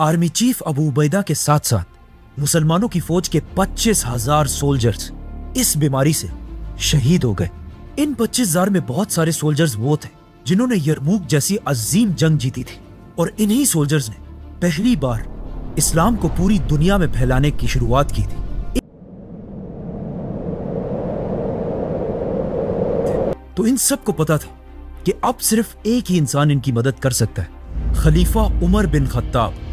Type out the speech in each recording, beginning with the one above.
Army chief Abu Ubaida के साथ साथ मुसलमानों की फौज के 25,000 सोल्जर्स इस बीमारी से शहीद हो गए। इन 25,000 में बहुत सारे सोल्जर्स वो थे जिन्होंने यरमूक जैसी अजीम जंग जीती थी, और इन्हीं सोल्जर्स ने पहली बार इस्लाम को पूरी दुनिया में फैलाने की शुरुआत की थी। तो इन सब को पता था कि अब सिर्फ एक ही इंसान इनकी मदद कर सकता है, खलीफा उमर बिन खत्ताब।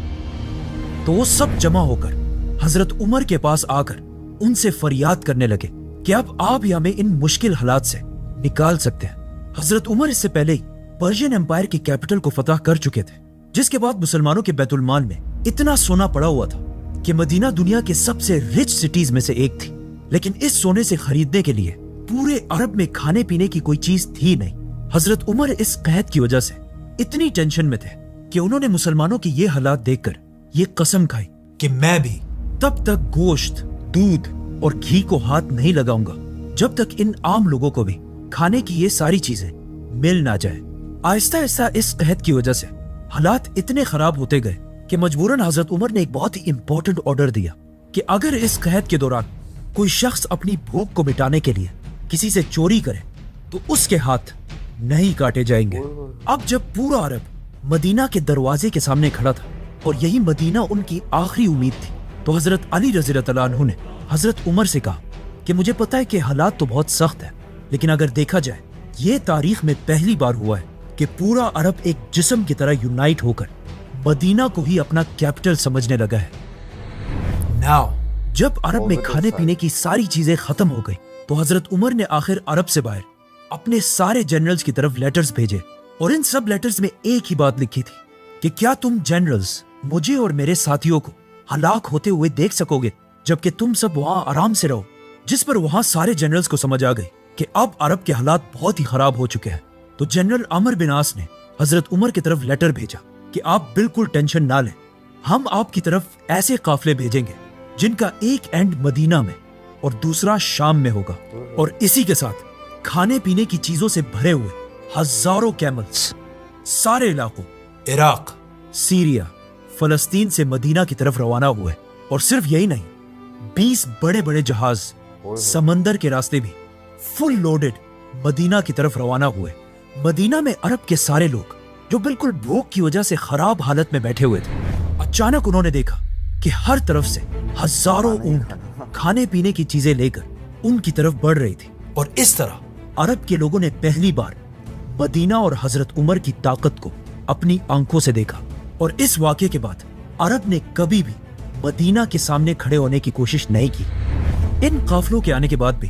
तो वो सब जमा होकर हजरत उमर के पास आकर उनसे फरियाद करने लगे कि अब आप ही हमें इन मुश्किल हालात से निकाल सकते हैं। हजरत उमर इससे पहले ही पर्शियन एम्पायर की कैपिटल को फतह कर चुके थे, जिसके बाद मुसलमानों के बैतुल माल में इतना सोना पड़ा हुआ था कि मदीना दुनिया के सबसे रिच सिटीज में से एक थी। लेकिन इस सोने से खरीदने के लिए पूरे अरब में खाने पीने की कोई चीज थी नहीं। हजरत उमर इस कहत की वजह से इतनी टेंशन में थे कि उन्होंने मुसलमानों की ये हालात देखकर ये कसम खाई कि मैं भी तब तक गोश्त, दूध और घी को हाथ नहीं लगाऊंगा जब तक इन आम लोगों को भी खाने की ये सारी चीजें मिल ना जाए। आहिस्ता आहिस्ता इस कहत की वजह से हालात इतने खराब होते गए कि मजबूरन हजरत उमर ने एक बहुत ही इंपॉर्टेंट ऑर्डर दिया कि अगर इस कहत के दौरान कोई शख्स अपनी भूख को मिटाने के लिए किसी से चोरी करे तो उसके हाथ नहीं काटे जाएंगे। अब जब पूरा अरब मदीना के दरवाजे के सामने खड़ा था और यही मदीना उनकी आखिरी उम्मीद थी, तो हजरत अली रज़ियल्लाहु अन्हु ने हजरत उमर से कहा कि मुझे पता है कि हालात तो बहुत सख्त है, लेकिन अगर देखा जाए ये तारीख में पहली बार हुआ है कि पूरा अरब एक जिस्म की तरह यूनाइट होकर मदीना को ही अपना कैपिटल समझने लगा है। नाउ जब अरब में खाने पीने की सारी चीजें खत्म हो गई तो हजरत उमर ने आखिर अरब से बाहर अपने सारे जनरल्स की तरफ लेटर्स भेजे, और इन सब लेटर्स में एक ही बात लिखी थी कि क्या तुम जनरल्स मुझे और मेरे साथियों को हलाक होते हुए देख सकोगे जबकि तुम सब वहां आराम से रहो। जिस पर वहां सारे जनरल्स को समझ आ गई कि अब अरब के हालात बहुत ही खराब हो चुके हैं। तो जनरल अमर बिन आस ने हजरत उमर की तरफ लेटर भेजा कि आप बिल्कुल टेंशन ना लें, हम आपकी तरफ ऐसे काफिले भेजेंगे जिनका एक एंड मदीना में और दूसरा शाम में होगा, और इसी के साथ खाने पीने की चीजों से भरे हुए हजारों कैमल्स सारे इलाकों इराक, सीरिया, फलस्तीन से मदीना की तरफ रवाना हुए। और सिर्फ यही नहीं, 20 बड़े बड़े जहाज समंदर के रास्ते भी फुल लोडेड मदीना की तरफ रवाना हुए। मदीना में अरब के सारे लोग जो बिल्कुल भूख की वजह से खराब हालत में बैठे हुए थे, अचानक उन्होंने देखा कि हर तरफ से हजारों ऊंट खाने पीने की चीजें लेकर उनकी तरफ बढ़ रही थी। और इस तरह अरब के लोगों ने पहली बार मदीना और हजरत उमर की ताकत को अपनी आंखों से देखा। और इस वाक़े के बाद अरब ने कभी भी मदीना के सामने खड़े होने की कोशिश नहीं की। इन काफिलों के आने के बाद भी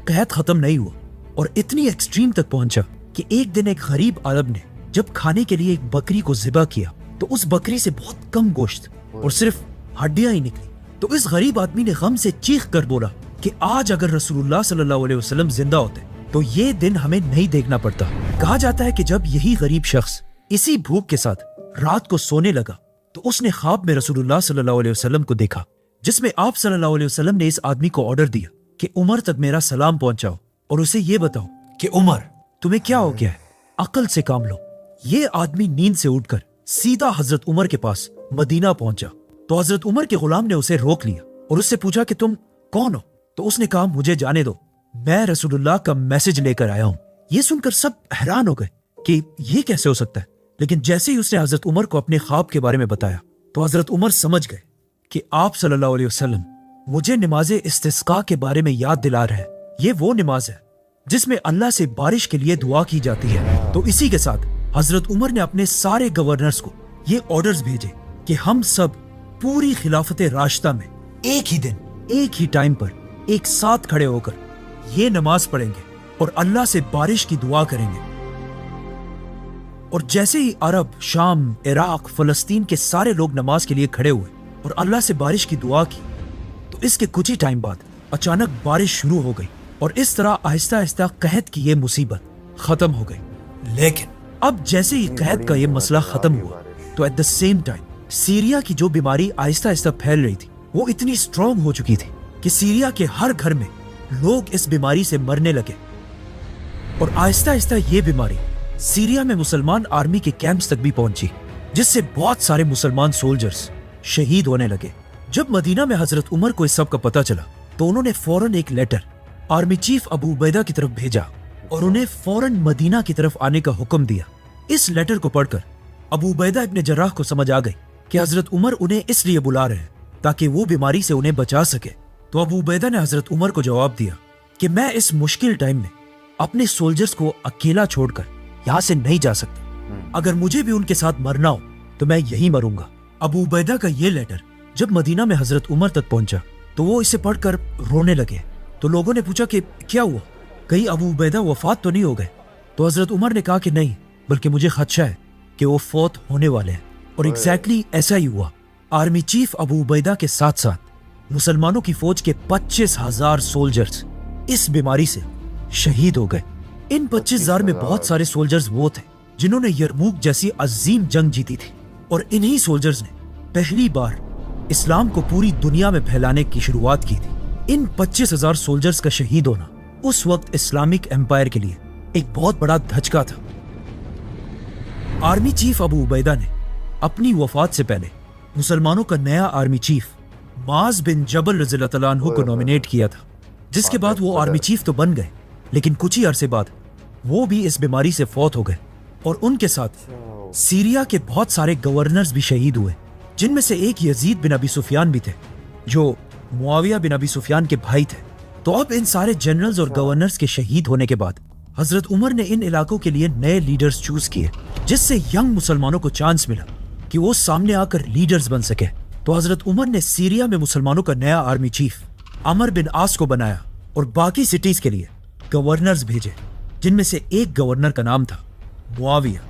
कहत खत्म नहीं हुआ और इतनी एक्सट्रीम तक पहुंचा कि एक दिन एक गरीब अरब ने जब खाने के लिए एक बकरी को ज़िबा किया तो उस बकरी से बहुत कम गोश्त और सिर्फ हड्डियां ही निकली। तो इस गरीब आदमी ने गम से चीख कर बोला कि आज अगर रसूलुल्लाह सल्लल्लाहु अलैहि वसल्लम जिंदा होते तो ये दिन हमें नहीं देखना पड़ता। कहा जाता है कि जब यही गरीब शख्स इसी भूख के साथ रात को सोने लगा तो उसने ख्वाब में रसूलुल्लाह सल्लल्लाहु अलैहि वसल्लम को देखा, जिसमें आप सल्लल्लाहु अलैहि वसल्लम ने इस आदमी को ऑर्डर दिया कि उमर तक मेरा सलाम पहुंचाओ और उसे ये बताओ कि उमर तुम्हें क्या हो गया है, अकल से काम लो। ये आदमी नींद से उठकर सीधा हजरत उमर के पास मदीना पहुंचा। तो हजरत उमर के गुलाम ने उसे रोक लिया और उससे पूछा कि तुम कौन हो। तो उसने कहा मुझे जाने दो, मैं रसूलुल्लाह का मैसेज लेकर आया हूँ। ये सुनकर सब हैरान हो गए कि ये कैसे हो सकता है। लेकिन जैसे ही उसने हजरत उमर को अपने ख्वाब के बारे में बताया तो हजरत उमर समझ गए कि आप सल्लल्लाहु अलैहि वसल्लम मुझे नमाज़े इस्तिस्का के बारे में याद दिला रहे हैं। ये वो नमाज है जिसमें अल्लाह से बारिश के लिए दुआ की जाती है। तो इसी के साथ हजरत उमर ने अपने सारे गवर्नर्स को ये ऑर्डर्स भेजे कि हम सब पूरी खिलाफत राशिदा में एक ही दिन एक ही टाइम पर एक साथ खड़े होकर ये नमाज पढ़ेंगे और अल्लाह से बारिश की दुआ करेंगे। और जैसे ही अरब, शाम, इराक, फलस्तीन के सारे लोग नमाज के लिए खड़े हुए और अल्लाह से बारिश की दुआ की तो इसके कुछ ही टाइम बाद अचानक बारिश शुरू हो गई और इस तरह आहिस्ता आहिस्ता कहत की ये मुसीबत खत्म हो गई। लेकिन अब जैसे ही कहत का ये मसला खत्म हुआ तो at the same time Syria की जो बीमारी आहिस्ता आहिस्ता फैल रही थी वो इतनी स्ट्रांग हो चुकी थी कि सीरिया के हर घर में लोग इस बीमारी से मरने लगे। और आहिस्ता आहिस्ता ये बीमारी सीरिया में मुसलमान आर्मी के कैंप्स तक भी पहुंची, जिससे बहुत सारे मुसलमान सोल्जर्स शहीद होने लगे। जब मदीना में हजरत उमर को इस सब का पता चला तो उन्होंने फौरन एक letter army chief Abu Ubaida की तरफ भेजा और उन्हें फौरन मदीना की तरफ आने का हुक्म दिया। इस लेटर को पढ़कर अबू उबैदा इब्न जर्राह को समझ आ गई कि हजरत उमर उन्हें इसलिए बुला रहे हैं ताकि वो बीमारी से उन्हें बचा सके। तो अबू उबैदा ने हजरत उमर को जवाब दिया कि मैं इस मुश्किल टाइम में अपने सोल्जर्स को अकेला छोड़कर यहाँ से नहीं जा सकता। अगर मुझे भी उनके साथ मरना हो तो मैं यहीं मरूंगा। अबू उबैदा का ये लेटर जब मदीना में हजरत उमर तक पहुंचा तो वो इसे पढ़कर रोने लगे। तो लोगों ने पूछा कि क्या हुआ, कहीं अबू उबैदा वफात तो नहीं हो गए? तो हजरत उमर ने कहा कि नहीं, बल्कि मुझे खदशा है कि वो फौत होने वाले हैं। और एग्जैक्टली ऐसा ही हुआ। आर्मी चीफ अबू उबैदा के साथ साथ मुसलमानों की फौज के 25,000 सोल्जर्स इस बीमारी से शहीद हो गए। इन 25,000 में बहुत सारे सोल्जर्स वो थे जिन्होंने यरमूक जैसी अजीम जंग जीती थी, और इन्हीं सोल्जर्स ने पहली बार इस्लाम को पूरी दुनिया में फैलाने की शुरुआत की थी। इन 25,000 सोल्जर्स का शहीद होना उस वक्त इस्लामिक एम्पायर के लिए एक बहुत बड़ा धचका था। आर्मी चीफ अबू उबैदा ने अपनी वफात से पहले मुसलमानों का नया आर्मी चीफ माज बिन जबल रज़ियल्लाहु तआला अन्हु को नॉमिनेट किया था, जिसके बाद वो आर्मी चीफ तो बन गए, लेकिन कुछ ही अरसे बाद वो भी इस बीमारी से फौत हो गए। और उनके साथ सीरिया के बहुत सारे गवर्नर्स भी शहीद हुए, जिनमें से एक यजीद बिन अबी सुफियान भी थे जो मुआविया बिन अबी सुफियान के भाई थे। तो अब इन सारे जनरल्स और गवर्नर्स के शहीद होने के बाद हजरत उमर ने इन इलाकों के लिए नए लीडर्स चूज किए, जिससे यंग मुसलमानों को चांस मिला कि वो सामने आकर लीडर्स बन सके। तो हजरत उमर ने सीरिया में मुसलमानों का नया आर्मी चीफ अमर बिन आस को बनाया और बाकी सिटीज के लिए गवर्नर्स भेजे, जिनमें से एक गवर्नर का नाम था मुआविया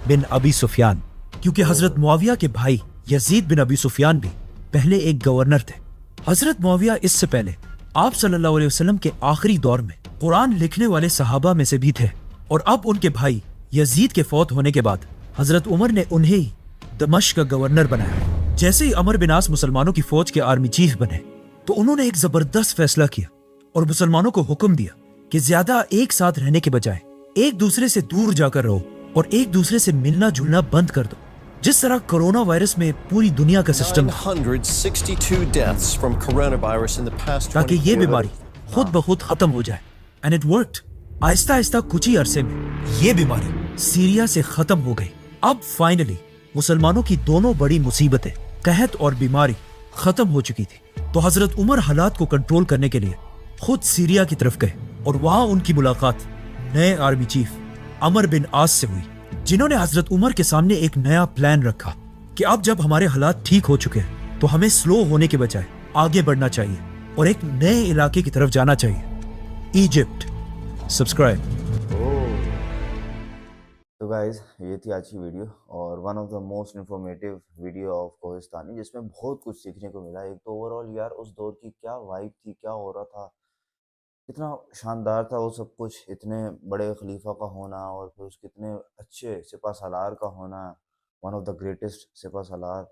बिन अबी सुफियान, क्योंकि हजरत मुआविया के भाई यजीद बिन अबी सुफियान भी पहले एक गवर्नर थे। हजरत मुआविया इससे पहले आप सल्लल्लाहु अलैहि वसल्लम के आखिरी दौर में कुरान लिखने वाले सहाबा में से भी थे, और अब उनके भाई यजीद के फौत होने के बाद हजरत उमर ने उन्हें ही दमिश्क का गवर्नर बनाया। जैसे ही अमर बिन आस मुसलमानों की फौज के आर्मी चीफ बने तो उन्होंने एक जबरदस्त फैसला किया और मुसलमानों को हुक्म दिया कि ज्यादा एक साथ रहने के बजाय एक दूसरे से दूर जाकर रहो और एक दूसरे से मिलना जुलना बंद कर दो, जिस तरह कोरोना वायरस में पूरी दुनिया का सिस्टम था, 962 deaths from coronavirus in the past 20 ताकि ये बीमारी खुद ब खुद खत्म हो जाए। And it worked. Aahista Aahista कुछ ही अरसे में ये बीमारी सीरिया से खत्म हो गई। अब फाइनली मुसलमानों की दोनों बड़ी मुसीबतें, कहत और बीमारी, खत्म हो चुकी थी। तो हजरत उमर हालात को कंट्रोल करने के लिए खुद सीरिया की तरफ गए और वहां उनकी मुलाकात नए आर्मी चीफ अमर बिन आस से हुई, जिन्होंने हजरत उमर के सामने एक नया प्लान रखा कि अब जब हमारे हालात ठीक हो चुके हैं तो हमें स्लो होने के बजाय आगे बढ़ना चाहिए और एक नए इलाके की तरफ जाना चाहिए, इजिप्ट। सब्सक्राइब। तो गाइज, ये थी आज की वीडियो और one of the most informative video of Kohistani, जिसमें बहुत कुछ सीखने को मिला। एक तो ओवरऑल यार उस दौर की क्या वाइब थी, क्या हो रहा था, कितना शानदार था वो सब कुछ, इतने बड़े खलीफा का होना और फिर उसके इतने अच्छे सिपा सालार का होना, वन ऑफ द ग्रेटेस्ट सिपा सालार,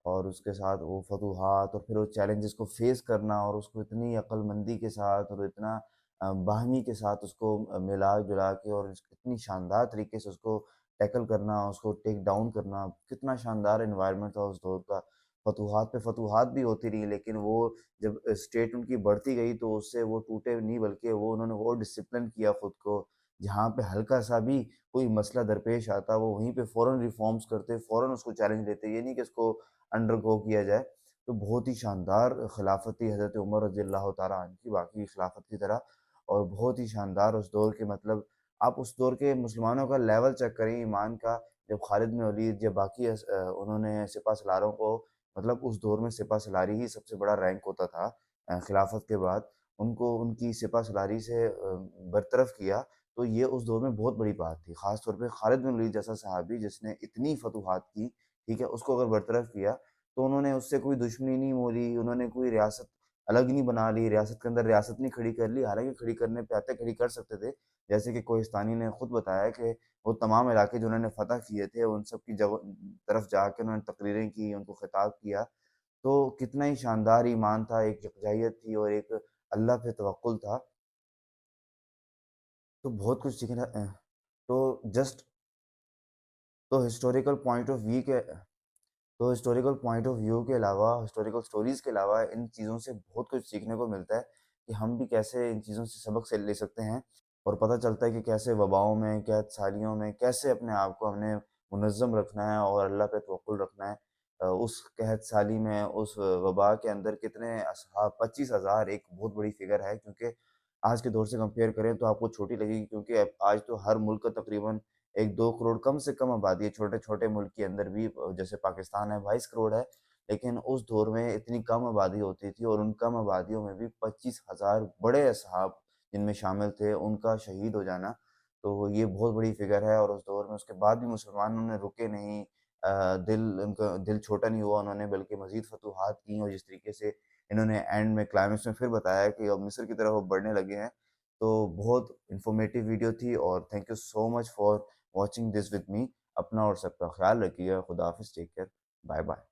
और उसके साथ वो फतूहात और फिर वो चैलेंजेस को फेस करना और उसको इतनी अक्लमंदी के साथ और इतना बाहमी के साथ उसको मिला जुला के और इतनी शानदार तरीके से उसको टैकल करना, उसको टेक डाउन करना, कितना शानदार इन्वायरमेंट था उस दौर का। फतूहात पे फतूहात भी होती रही, लेकिन वो जब स्टेट उनकी बढ़ती गई तो उससे वो टूटे नहीं, बल्कि वो उन्होंने वो डिसिप्लिन किया खुद को। जहाँ पे हल्का सा भी कोई मसला दरपेश आता वो वहीं पे फ़ौरन रिफॉर्म्स करते, फ़ौरन उसको चैलेंज लेते, ये नहीं कि इसको अंडरगो किया जाए। तो बहुत ही शानदार खिलाफत थी हज़रत उमर रज़ियल्लाहु ताला अन्हु की, बाकी खिलाफत की तरह, और बहुत ही शानदार उस दौर के, मतलब आप उस दौर के मुसलमानों का लेवल चेक करें ईमान का। जब खालिद बिन वलीद, जब बाकी उन्होंने सिपा सलारों को, मतलब उस दौर में सिपा सलारी ही सबसे बड़ा रैंक होता था खिलाफत के बाद, उनको उनकी सिपा सलारी से बरतरफ किया, तो ये उस दौर में बहुत बड़ी बात थी। ख़ास तौर पे खालिद बिन वलीद जैसा सहाबी जिसने इतनी फतूहात की, ठीक है, उसको अगर बरतरफ किया तो उन्होंने उससे कोई दुश्मनी नहीं मोली, उन्होंने कोई रियासत अलग नहीं बना ली, रियासत के अंदर रियासत नहीं खड़ी कर ली, हालांकि खड़ी करने पे आते खड़ी कर सकते थे। जैसे कि कोहिस्तानी ने खुद बताया कि वो तमाम इलाके जो उन्होंने फ़तह किए थे उन सब की तरफ जाके उन्होंने तकरीरें की, उनको खिताब किया। तो कितना ही शानदार ईमान था, एक यकजाहियत थी और एक अल्लाह पे तवक्कुल था। तो बहुत कुछ सीखना। तो जस्ट तो हिस्टोरिकल पॉइंट ऑफ व्यू के تو ہسٹوریکل پوائنٹ آف ویو کے علاوہ، ہسٹوریکل سٹوریز کے علاوہ ان چیزوں سے بہت کچھ سیکھنے کو ملتا ہے کہ ہم بھی کیسے ان چیزوں سے سبق سے لے سکتے ہیں، اور پتہ چلتا ہے کہ کیسے وباؤں میں، قحط سالیوں میں کیسے اپنے آپ کو ہم نے منظم رکھنا ہے اور اللہ پہ توکل رکھنا ہے۔ اس قحط سالی میں، اس وبا کے اندر کتنے اصحاب، 25,000 ایک بہت بڑی فگر ہے، کیونکہ آج کے دور سے کمپیئر کریں تو آپ کو چھوٹی لگے گی، کیونکہ آج تو ہر ملک کا تقریباً 1-2 کروڑ کم سے کم آبادی ہے۔ چھوٹے چھوٹے ملک کے اندر بھی، جیسے پاکستان ہے 22 کروڑ ہے، لیکن اس دور میں اتنی کم آبادی ہوتی تھی، اور ان کم آبادیوں میں بھی 25,000 بڑے اصحاب جن میں شامل تھے، ان کا شہید ہو جانا تو یہ بہت بڑی فگر ہے۔ اور اس دور میں، اس کے بعد بھی مسلمانوں نے رکے نہیں، ان کا دل چھوٹا نہیں ہوا، انہوں نے بلکہ مزید فتوحات کی، اور جس طریقے سے انہوں نے اینڈ میں کلائمیکس میں پھر بتایا کہ اب مصر کی طرف وہ بڑھنے لگے ہیں۔ تو بہت انفارمیٹیو ویڈیو تھی، اور thank you so much for watching this with me. اپنا اور سب کا خیال رکھیے گا۔ خدا حافظ، ٹیک کیئر، بائے بائے۔